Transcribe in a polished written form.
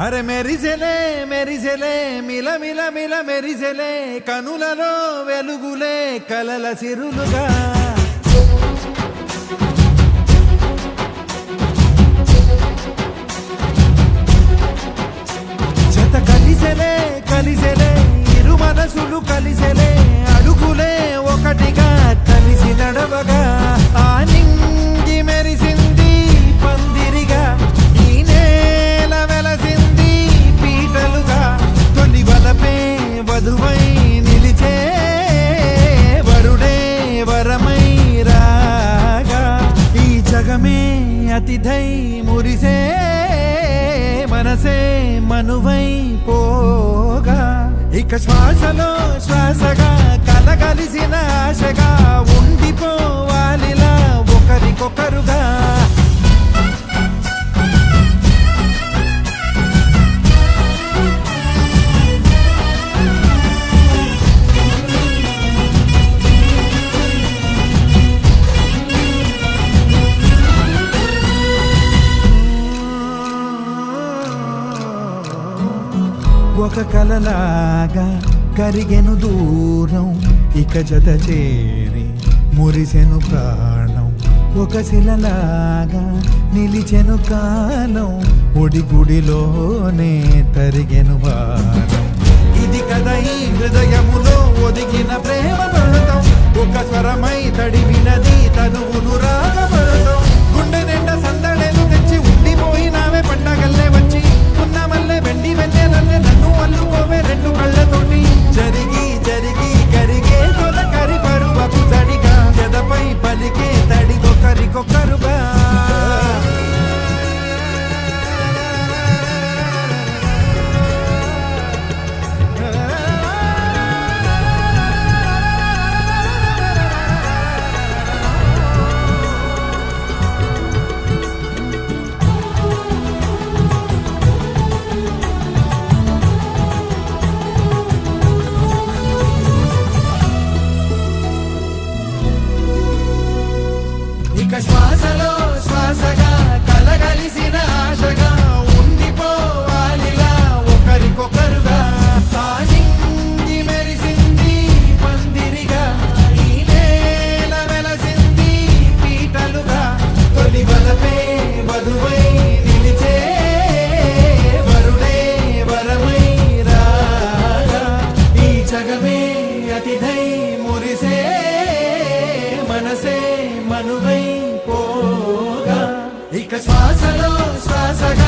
అరే మెరిసెలే మెరిసెలే మిల మిల మిల మెరిసెలే కనులలో వెలుగులే కలల సిరులుగా జత కలిసెలే కలిసెలే ఇరు మనసులు కలిసెలే అడుగులే ఒకటిగా కలిసి నడవగా ఆ నింగి మెరిసింది పందిరిగా ఈ నేల వెలసింది పీటలుగా తొలి వలపే వధువై నిలిచే వరుడే వరమై రాగా ఈ జగమే అతిథై మురిసే మనసే మనువై పోగా ఇక శ్వాసలో శ్వాసగా కలగలిసిన ఆశగా ఉండిపోవాలిలా ఒకరికొకరుగా ఒక కలలాగా కరిగెను దూరం ఇక జత చేరి మురిసెను ప్రాణం ఒక శిలలాగా నిలిచెను కాలం ఒడిగుడిలోనే తరిగెను వారం ఇది కదా ఈ హృదయములో ఒదిగిన ప్రేమ పడతాం ఒక స్వరమై తడివినది తనువును రాగపడతాం గుండె నిండా సందడేలు తెచ్చి ఉండిపోయినావే పండగల్లే వచ్చి ఉన్నమల్లే వెండి వెన్నెలల్లే నన్ను అల్లుకోవే రెండు కళ్ళతోటి జరిగి జరిగి కరిగే తొలకరి పరువపు తడిగా ఎదపై పలికే తడిగొకరికొకరుగా ఇక శ్వాసలో శ్వాసగా కలగలిసిన ఆశగా ఉండిపోవాలిలా ఒకరికొకరుగా తానింగి మెరిసింది పందిరిగా ఈ నేల వెలసింది పీటలుగా తొలి వలపే వధువై నిలిచే వరుడే వరమై రాగా ఈ జగమే అతిథై మురిసే మనసే మనువై పోగా ఇక శ్వాసలో శ్వాసగా